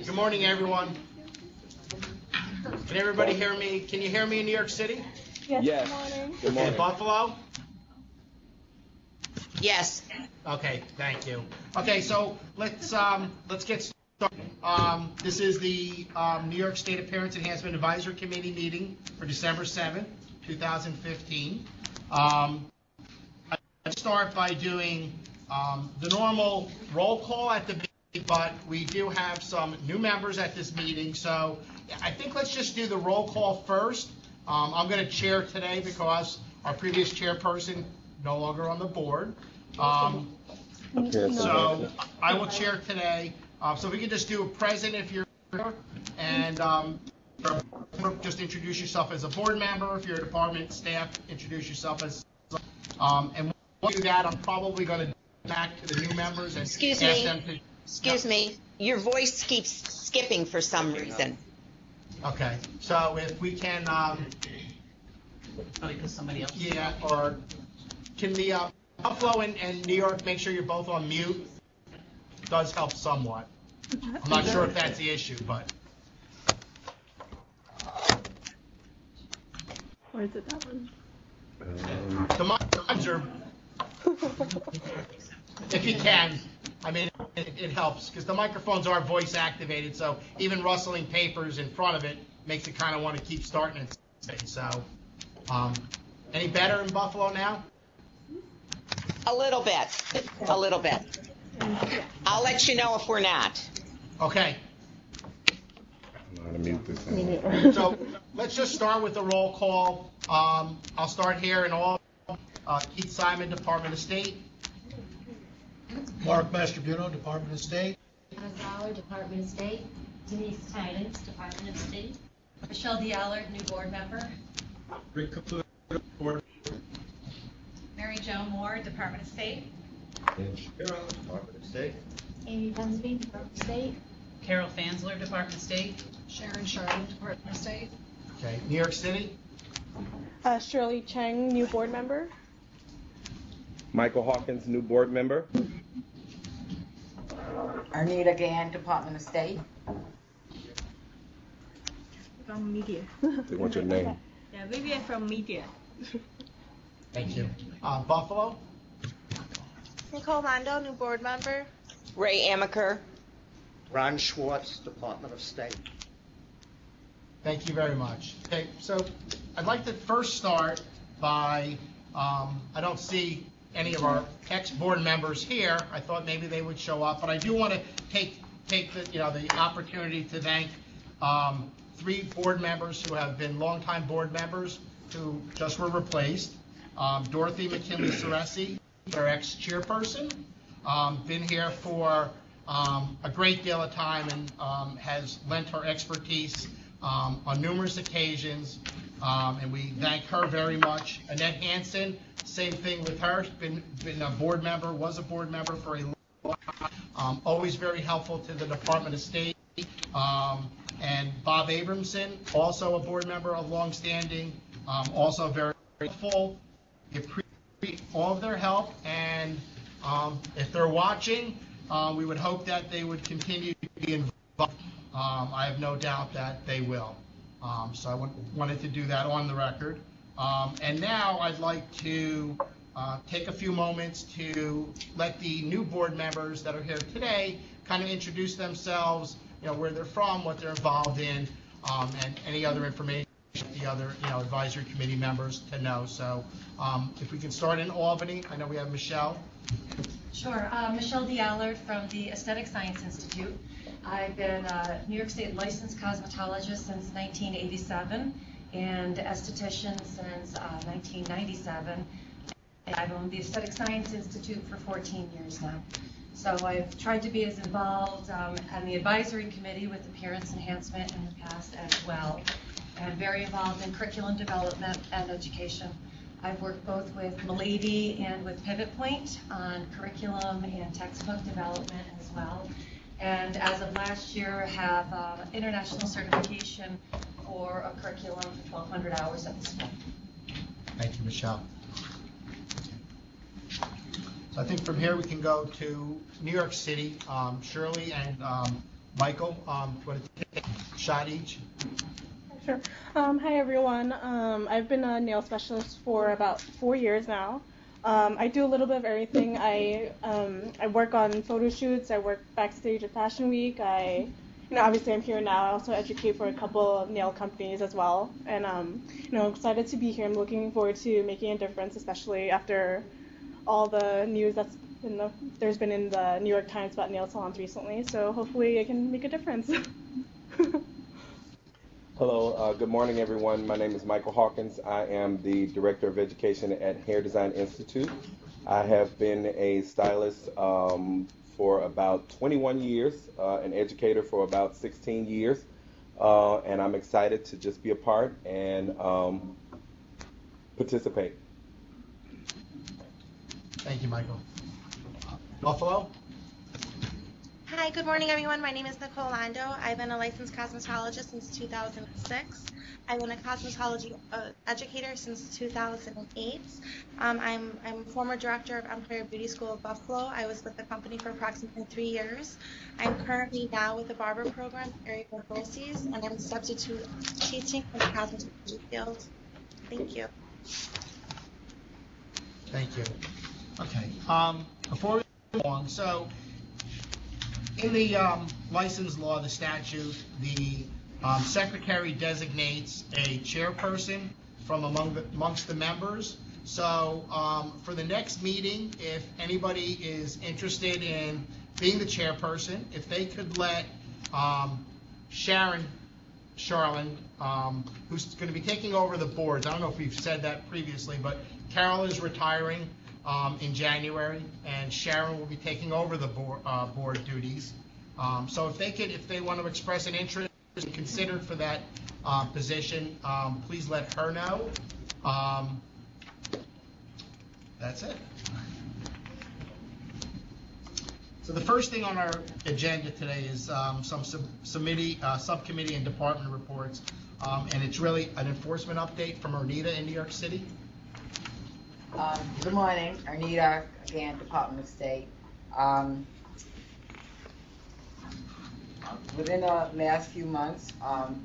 Good morning, everyone. Can everybody hear me? Can you hear me in New York City? Yes. Good morning. Good morning. In Buffalo? Yes. Okay, thank you. Okay, so let's get started. This is the New York State Appearance Enhancement Advisory Committee meeting for December 7th, 2015. I'll start by doing the normal roll call at the meeting, but we do have some new members at this meeting, so I think let's just do the roll call first. I'm going to chair today because our previous chairperson no longer on the board. So I will chair today. So if we can just do a present if you're here, and just introduce yourself as a board member. If you're a department staff, introduce yourself as. And we'll do that. I'm probably going to go back to the new members and ask them to. Excuse me. Your voice keeps skipping for some reason. Okay. So if we can. Probably because somebody else. Yeah. Or can the Buffalo and New York make sure you're both on mute? Does help somewhat. I'm not sure if that's the issue, but. Or is it that one? The mics are, if you can, I mean, it helps, because the microphones are voice activated, so even rustling papers in front of it makes it kind of want to keep starting and staying. So, any better in Buffalo now? A little bit. A little bit. I'll let you know if we're not. Okay. I'm gonna mute this. So let's just start with the roll call. I'll start here in all. Keith Simon, Department of State. Mark Mastrobuno, Department of State. Anna Zoller, Department of State. Denise Tidens, Department of State. Michelle D'Allard, new board member. Rick Caputo, Board. Mary Jo Moore, Department of State. Department of State. Amy Dunsby, Department of State. Carol Fansler, Department of State. Sharon Charlotte, Department of State. Okay. New York City. Shirley Cheng, new board member. Michael Hawkins, new board member. Arnita Gann, Department of State. From media. They want your name. Yeah, Vivian from media. Thank you. Buffalo. Nicole Mondo, new board member. Ray Amaker. Ron Schwartz, Department of State. Thank you very much. Okay, so I'd like to first start by, I don't see any of our ex-board members here. I thought maybe they would show up, but I do want to take the opportunity to thank 3 board members who have been longtime board members who just were replaced. Dorothy McKinley Ceresi, our ex-chairperson, been here for a great deal of time and has lent her expertise on numerous occasions, and we thank her very much. Annette Hansen, same thing with her, been a board member, was a board member for a long time, always very helpful to the Department of State. And Bob Abramson, also a board member of longstanding, also very helpful. We appreciate all of their help, and if they're watching, we would hope that they would continue to be involved. I have no doubt that they will. So I wanted to do that on the record. And now I'd like to take a few moments to let the new board members that are here today kind of introduce themselves, where they're from, what they're involved in, and any other information the other advisory committee members to know. So if we can start in Albany, I know we have Michelle. Sure. Michelle D'Allard from the Aesthetic Science Institute. I've been a New York State licensed cosmetologist since 1987 and esthetician since 1997. I've owned the Aesthetic Science Institute for 14 years now. So I've tried to be as involved on the advisory committee with Appearance Enhancement in the past as well. And very involved in curriculum development and education. I've worked both with Milady and with Pivot Point on curriculum and textbook development as well. And as of last year, have international certification for a curriculum for 1,200 hours at the school. Thank you, Michelle. So I think from here we can go to New York City. Shirley and Michael, want to take a shot each? Sure. Hi everyone. I've been a nail specialist for about 4 years now. I do a little bit of everything. I work on photo shoots. I work backstage at Fashion Week. Obviously I'm here now. I also educate for a couple of nail companies as well. And excited to be here. I'm looking forward to making a difference, especially after all the news there's been in the New York Times about nail salons recently. So hopefully I can make a difference. Hello, good morning, everyone. My name is Michael Hawkins. I am the Director of Education at Hair Design Institute. I have been a stylist for about 21 years, an educator for about 16 years, and I'm excited to just be a part and participate. Thank you, Michael. Buffalo? Hi, good morning, everyone. My name is Nicole Lando. I've been a licensed cosmetologist since 2006. I've been a cosmetology educator since 2008. I'm former director of Empire Beauty School of Buffalo. I was with the company for approximately 3 years. I'm currently now with the barber program, Area Dulces, and I'm substitute teaching in the cosmetology field. Thank you. Thank you. Okay. Before we move on, so in the license law, the statute, the secretary designates a chairperson from amongst the members. So for the next meeting, if anybody is interested in being the chairperson, if they could let Charlene, who's going to be taking over the boards. I don't know if we've said that previously, but Carol is retiring in January, and Sharon will be taking over the board duties. So if they want to express an interest and considered for that position, please let her know. That's it. So the first thing on our agenda today is some subcommittee and department reports, and it's really an enforcement update from Arnita in New York City. Good morning, Arnita, again, Department of State. Within the last few months,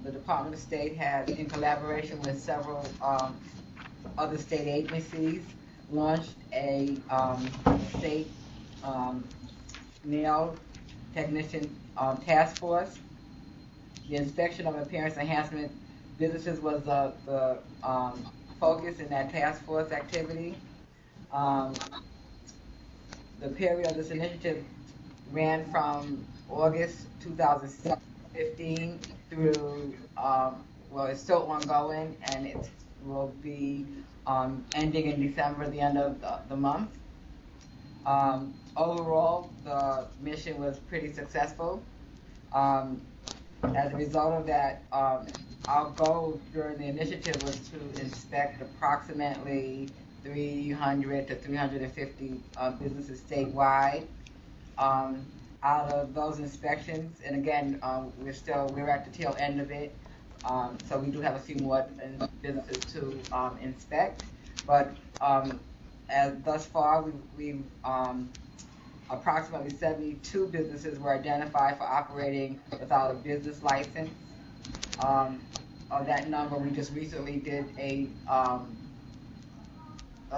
the Department of State has, in collaboration with several other state agencies, launched a state nail technician task force. The inspection of appearance enhancement businesses was the focus in that task force activity. The period of this initiative ran from August 2015 through, well, it's still ongoing, and it will be ending in December, the end of the month. Overall, the mission was pretty successful. As a result of that, our goal during the initiative was to inspect approximately 300 to 350 businesses statewide. Out of those inspections, and again, we're at the tail end of it, so we do have a few more businesses to inspect. But as thus far, we've approximately 72 businesses were identified for operating without a business license. Of that number, we just recently did a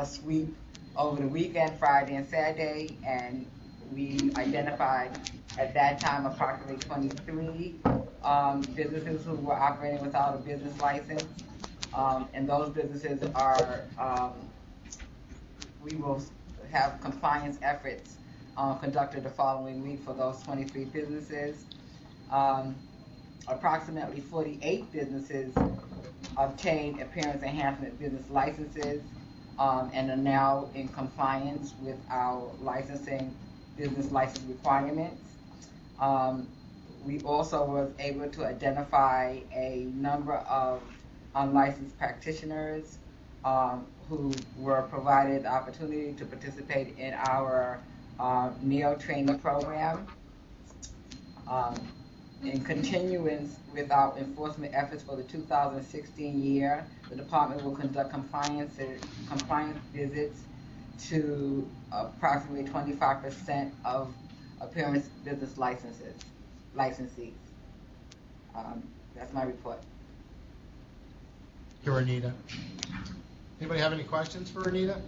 sweep over the weekend, Friday and Saturday, and we identified at that time approximately 23 businesses who were operating without a business license. And those businesses are, we will have compliance efforts conducted the following week for those 23 businesses. Approximately 48 businesses obtained appearance enhancement business licenses and are now in compliance with our business license requirements. We also was able to identify a number of unlicensed practitioners who were provided the opportunity to participate in our nail training program. In continuance with our enforcement efforts for the 2016 year, the department will conduct compliance visits to approximately 25% of appearance business licenses. licensees. That's my report. Here, Anita. Anybody have any questions for Anita?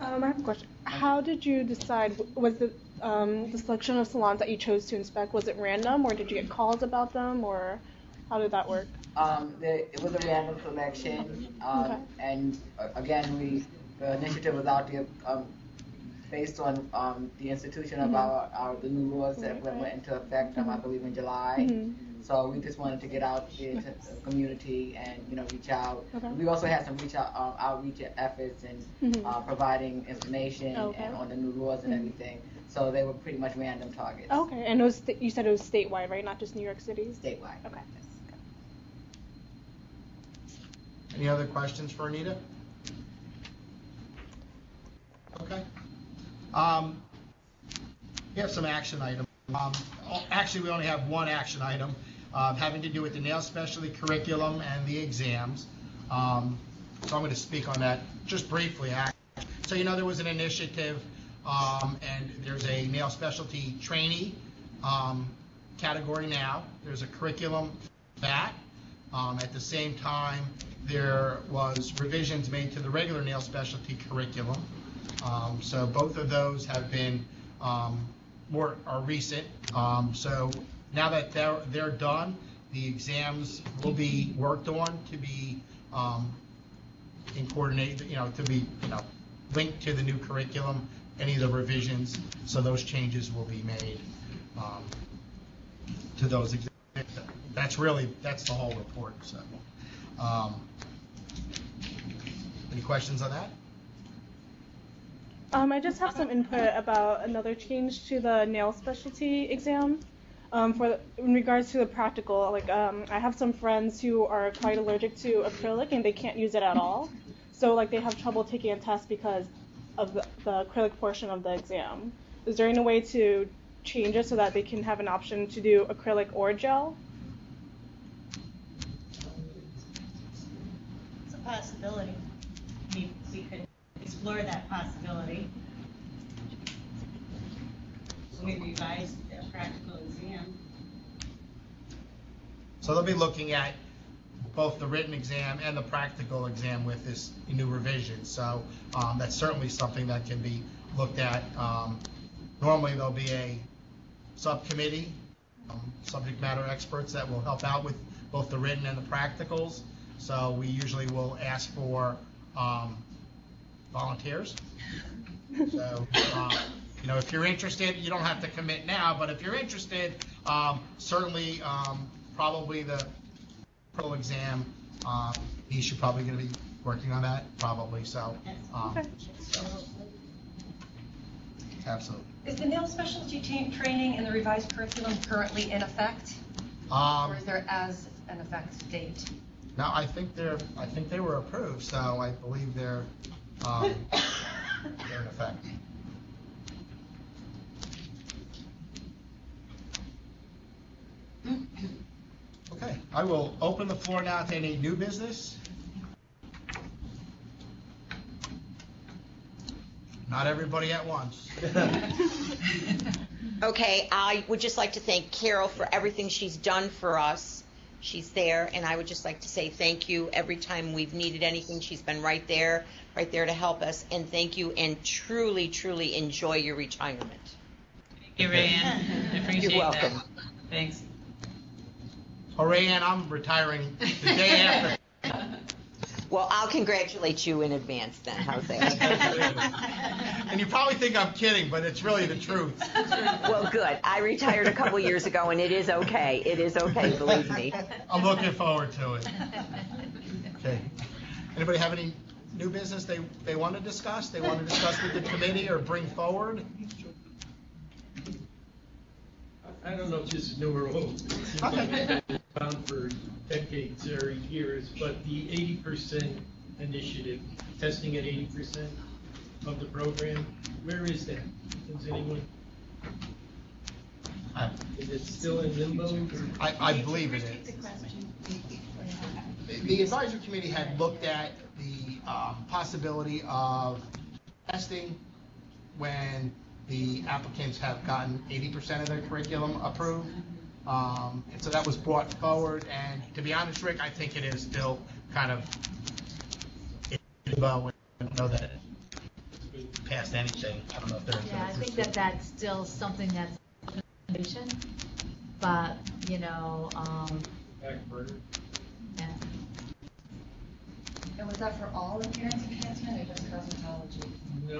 I have a question. How did you decide, was it the selection of salons that you chose to inspect, was it random, or did you get calls about them, or how did that work? It was a random selection, Okay. and again, the initiative was out there based on the institution of the new laws that went into effect, I believe in July. So we just wanted to get out there to the community and reach out. Okay. We also had some outreach efforts and providing information and on the new laws and everything. So they were pretty much random targets. Okay, and you said it was statewide, right? Not just New York City? Statewide. Okay. Any other questions for Anita? Okay. We have some action items. Actually, we only have one action item having to do with the nail specialty curriculum and the exams. So I'm going to speak on that just briefly. So there was an initiative, and there's a nail specialty trainee category now. There's a curriculum for that. At the same time, there was revisions made to the regular nail specialty curriculum. So both of those have been are recent. So now that they're done, the exams will be worked on to be in coordinate, to be linked to the new curriculum. Any of the revisions, so those changes will be made to those exams. That's the whole report. So, any questions on that? I just have some input about another change to the nail specialty exam. In regards to the practical, I have some friends who are quite allergic to acrylic and they can't use it at all. So they have trouble taking a test because of the acrylic portion of the exam. Is there any way to change it so that they can have an option to do acrylic or gel? It's a possibility. We could explore that possibility. We revised the practical exam. So they'll be looking at both the written exam and the practical exam with this new revision. So that's certainly something that can be looked at. Normally there'll be a subcommittee, subject matter experts that will help out with both the written and the practicals. So we usually will ask for volunteers. So if you're interested, you don't have to commit now, but if you're interested, certainly probably the pro exam, he should probably going to be working on that, probably. So, absolutely. Is the nail specialty training in the revised curriculum currently in effect? Or is there as an effect date? No, I think they were approved, so I believe they're in effect. Okay, I will open the floor now to any new business. Not everybody at once. Okay, I would just like to thank Carol for everything she's done for us. She's there, and I would just like to say thank you. Every time we've needed anything, she's been right there to help us. And thank you, and truly, truly enjoy your retirement. Thank you, Rayanne. I appreciate You're welcome. that. Thanks. Oh, Rayanne, I'm retiring the day after. Well, I'll congratulate you in advance then. How's that? And you probably think I'm kidding, but it's really the truth. Well, good. I retired a couple years ago, and it is okay. It is okay, believe me. I'm looking forward to it. Okay. Anybody have any new business they want to discuss? They want to discuss with the committee or bring forward? I don't know if this is new or old. It seems like it's been around for decades or years, but the 80% initiative, testing at 80% of the program, where is that? Does anyone? Is it still in limbo? I believe it is. The advisory committee had looked at the possibility of testing when the applicants have gotten 80% of their curriculum approved. And so that was brought forward, and to be honest, Rick, I think it is still kind of, well, we don't know that it passed anything. I don't know if they're. Yeah, I think that that's still something that's foundation, but, you know, Back burner. yeah. And was that for all appearance enhancement or just cosmetology? No,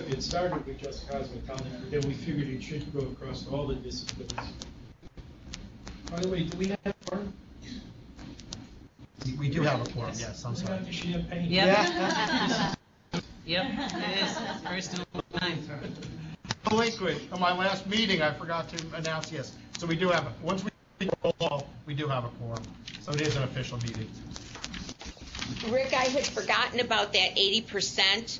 it started with just cosmetology, but then we figured it should go across all the disciplines. By the way, do we have a quorum? We do have a quorum, yes, I'm We sorry. got the champagne. Yep. Yeah. Yep, it is. First of all time. Delinquent, on my last meeting, I forgot to announce, yes. So we do have, once we roll call, we do have a quorum. So it is an official meeting. Rick, I had forgotten about that 80%,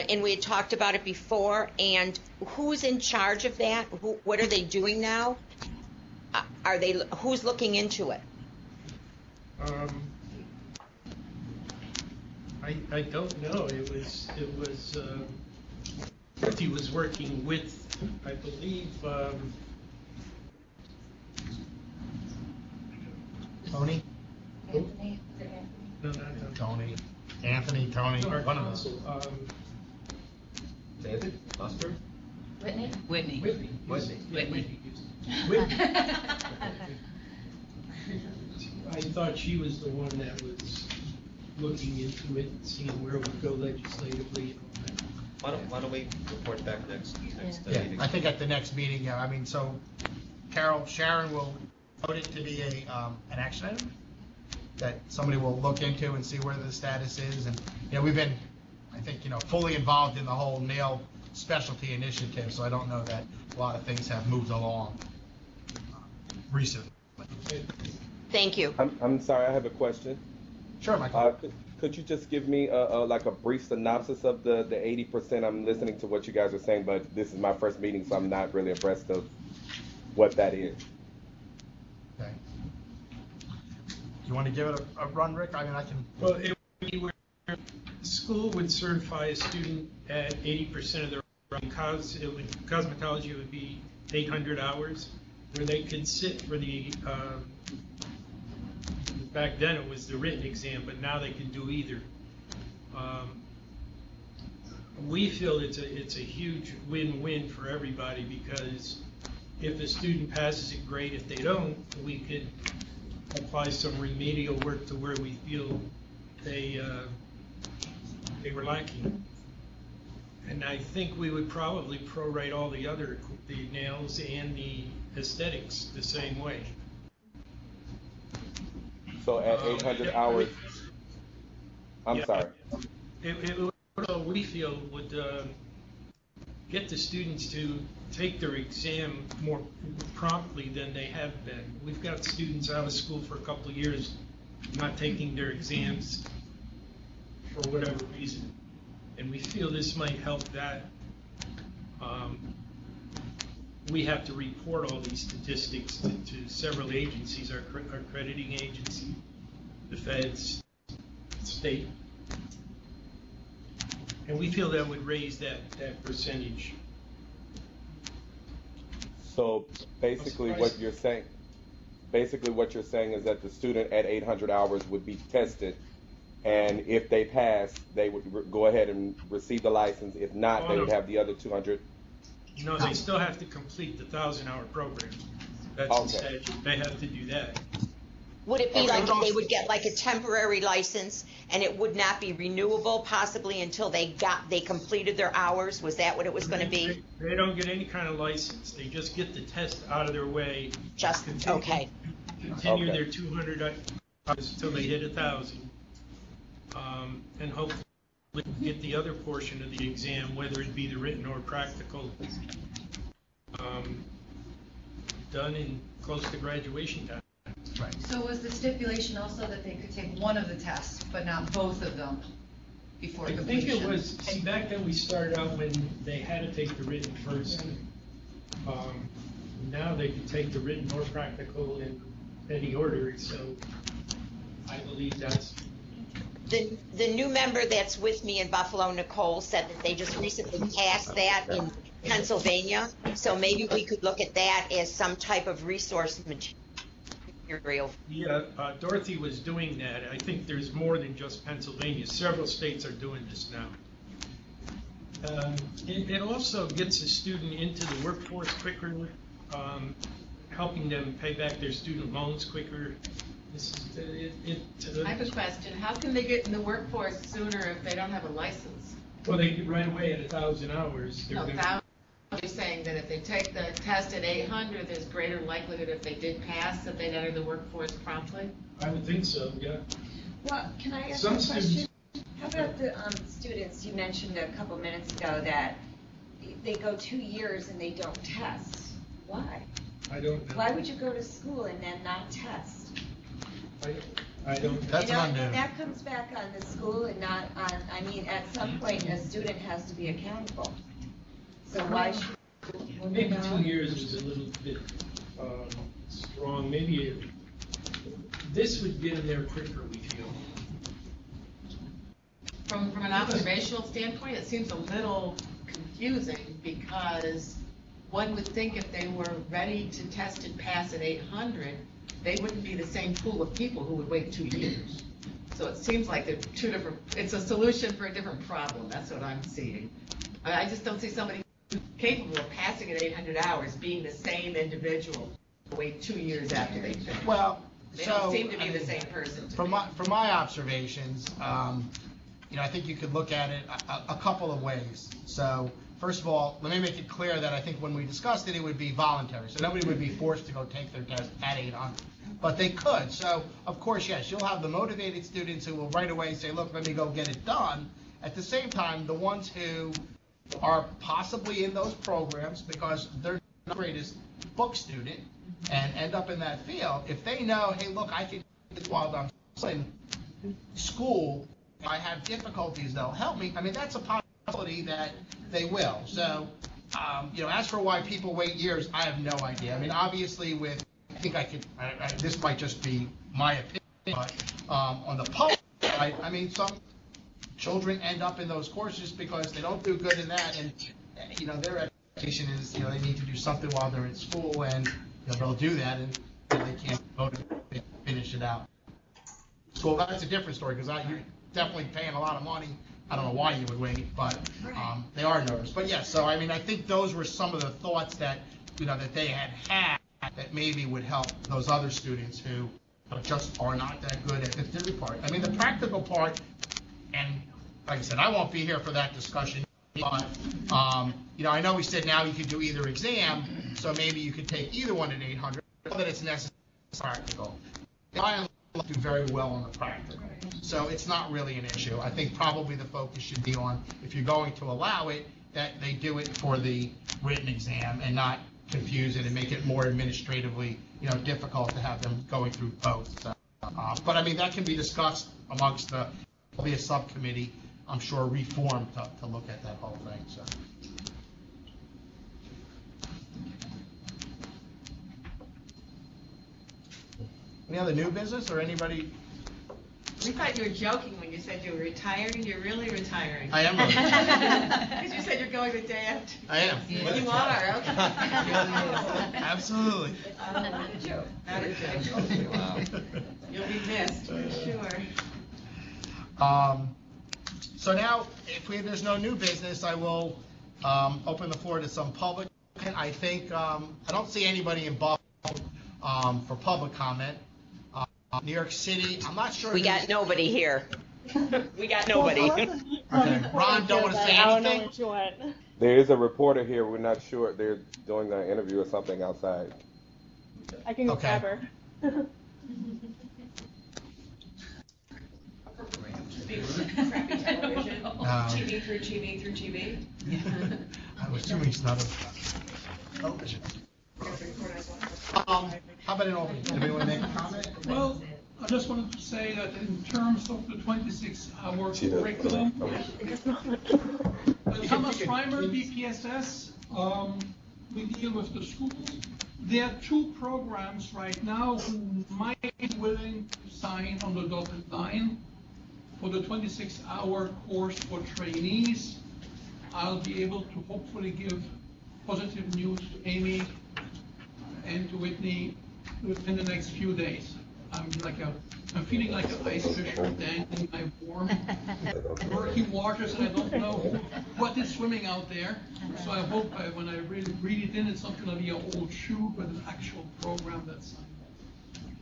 and we had talked about it before. And who's in charge of that? What are they doing now? Who's looking into it? I don't know. It was Bertie was working with, I believe, Tony? Anthony? no, Tony. Anthony, Tony, our one of those. council, David, Buster, Whitney? Whitney. Whitney. Whitney. I thought she was the one that was looking into it, seeing where it would go legislatively. Why don't we report back next Yeah, meeting? I think at the next meeting, yeah, I mean, so Sharon will vote it to be an action item that somebody will look into and see where the status is. And, we've been, I think, fully involved in the whole nail specialty initiative, so I don't know that a lot of things have moved along recently. Thank you. I'm sorry, I have a question. Sure, Michael. Could you just give me like a brief synopsis of the 80%? I'm listening to what you guys are saying, but this is my first meeting, so I'm not really abreast of what that is. Okay. You want to give it a run, Rick? I mean, I can. Well, it would be where school would certify a student at 80% of their cosmetology would be 800 hours, where they could sit for the back then it was the written exam, but now they can do either. We feel it's a huge win-win for everybody, because if a student passes it, great. If they don't, we could apply some remedial work to where we feel they were lacking. And I think we would probably prorate all the nails and the aesthetics the same way. So at 800 hours, I'm sorry. It we feel would get the students to take their exam more promptly than they have been. We've got students out of school for a couple of years not taking their exams for whatever reason, and we feel this might help that. We have to report all these statistics to several agencies, our accrediting agency, the feds, state. And we feel that would raise that percentage. So basically what you're saying is that the student at 800 hours would be tested, and if they pass, they would go ahead and receive the license. If not, they would have the other 200. No, they still have to complete the 1,000-hour program. That's the statute. They have to do that. Would it be like if they would get like a temporary license and it would not be renewable possibly until they completed their hours? Was that what it was going to be? They don't get any kind of license. They just get the test out of their way. Continue their 200 hours until they hit 1,000, and hopefully get the other portion of the exam, whether it be the written or practical, done in close to graduation time. Right. So was the stipulation also that they could take one of the tests, but not both of them before I completion? think it was, see, back then we started out when they had to take the written first. Now they can take the written or practical in any order, so I believe that's... The new member that's with me in Buffalo, Nicole, said that they just recently passed that Pennsylvania. So maybe we could look at that as some type of resource material. Yeah, Dorothy was doing that. I think there's more than just Pennsylvania. Several states are doing this now. It also gets a student into the workforce quicker, helping them pay back their student loans quicker. I have a question. How can they get in the workforce sooner if they don't have a license? Well, they get right away at 1,000 hours. No, you're saying that if they take the test at 800, there's greater likelihood if they did pass that they'd enter the workforce promptly? I would think so, yeah. Well, can I ask Some a question? students- How about the students you mentioned a couple minutes ago that they go 2 years and they don't test? Why? I don't know. Why would you go to school and then not test? I don't. That's You know, unknown. and that comes back on the school and not on, I mean, at some point, a student has to be accountable. So why should? Well, maybe 2 years is a little bit strong. Maybe this would get them there quicker, we feel. From an observational standpoint, it seems a little confusing because one would think if they were ready to test and pass at 800, they wouldn't be the same pool of people who would wait 2 years. So it seems like they're two different, it's a solution for a different problem. That's what I'm seeing. I just don't see somebody capable of passing at 800 hours being the same individual who wait 2 years after they finish. Well, They so, don't seem to be I the mean, same person to From me. my observations, I think you could look at it a couple of ways. So, first of all, let me make it clear that I think when we discussed it, it would be voluntary. So nobody would be forced to go take their test at 800. But they could. So, of course, yes, you'll have the motivated students who will right away say, look, let me go get it done. At the same time, the ones who are possibly in those programs because they're not the greatest book student and end up in that field, if they know, hey, look, I can do this while I'm in school, if I have difficulties, they'll help me. I mean, that's a possibility that they will. So, as for why people wait years, I have no idea. I mean, obviously this might just be my opinion, but on the public side, I mean, some children end up in those courses because they don't do good in that, and their expectation is they need to do something while they're in school, and they'll do that, and they can't finish it out. So that's a different story because you're definitely paying a lot of money. I don't know why you would wait, but they are nervous. But yes, so I mean, I think those were some of the thoughts that that they had that maybe would help those other students who just are not that good at the theory part. I mean, the practical part, and like I said, I won't be here for that discussion, but I know we said now you could do either exam, so maybe you could take either one at 800, not that it's necessarily practical. I do very well on the practical, so it's not really an issue. I think probably the focus should be on, if you're going to allow it, that they do it for the written exam and not confuse it and make it more administratively difficult to have them going through both. So, but I mean, that can be discussed amongst there'll be a subcommittee, I'm sure, reformed to look at that whole thing. So. Any other new business or anybody? We thought you were joking when you said you were retiring. You're really retiring. I am retiring. Because you said you're going the day after. I am. You are, okay. Absolutely. Not a joke. Not a joke. Wow. You'll be missed, for sure. So now, if there's no new business, I will open the floor to some public. I think I don't see anybody involved for public comment. New York City, I'm not sure. We got nobody here. We got nobody. Okay. Ron, don't want to say anything? There is a reporter here. We're not sure. They're doing an interview or something outside. I can go grab her. Crappy television. TV through TV through TV. I was assuming it's not a television. How about in Albany? Anybody want to make a comment? Well, I just wanted to say that in terms of the 26-hour curriculum, Thomas Reimer, BPSS, we deal with the schools. There are two programs right now who might be willing to sign on the dotted line for the 26-hour course for trainees. I'll be able to hopefully give positive news to Amy and to Whitney within the next few days. I'm feeling like an ice fish dangling in my warm, murky waters, and I don't know what is swimming out there. So I hope when I really read it in, it's not going to be an old shoe, but an actual program that's signed.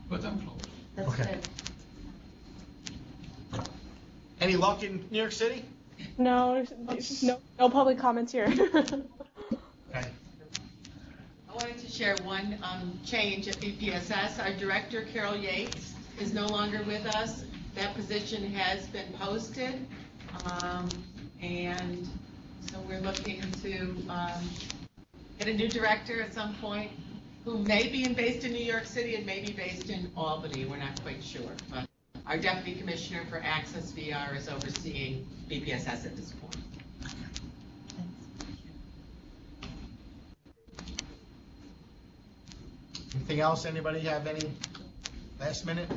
But I'm close. That's Okay. Any luck in New York City? No, no public comments here. Okay. I wanted to share one change at BPSS. Our director, Carol Yates, is no longer with us. That position has been posted. And so we're looking to get a new director at some point who may be based in New York City and may be based in Albany. We're not quite sure. But our Deputy Commissioner for Access VR is overseeing BPSS at this point. Anything else? Anybody have any last minute?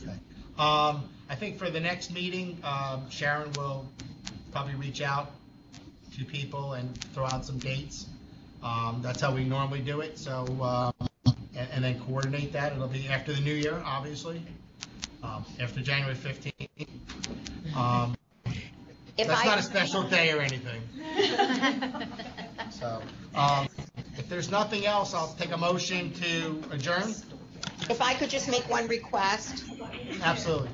Okay. I think for the next meeting, Sharon will probably reach out to people and throw out some dates. That's how we normally do it. So, and then coordinate that. It'll be after the new year, obviously, after January 15th. That's not a special day or anything. So, if there's nothing else, I'll take a motion to adjourn. If I could just make one request. Absolutely.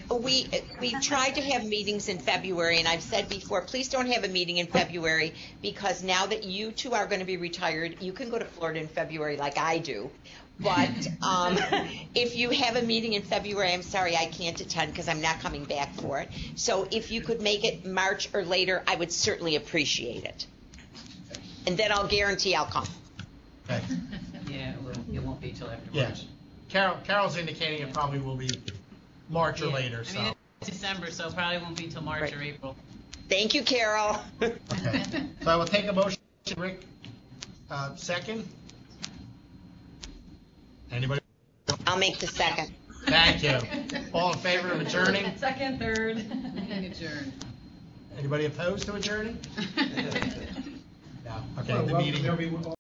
We tried to have meetings in February, and I've said before, please don't have a meeting in February, because now that you two are going to be retired, you can go to Florida in February like I do. But if you have a meeting in February, I'm sorry, I can't attend because I'm not coming back for it. So if you could make it March or later, I would certainly appreciate it. And then I'll guarantee I'll come. Okay. Yeah, it won't be till after Yeah. March. Carol's indicating it probably will be March or later. So. I mean, it's December, so it probably won't be till March Right. or April. Thank you, Carol. Okay. So I will take a motion. Rick, second. Anybody? I'll make the second. Thank you. All in favor of adjourning? Second, third. Adjourn. Anybody opposed to adjourning? No. Okay. Well, The welcome meeting. everyone.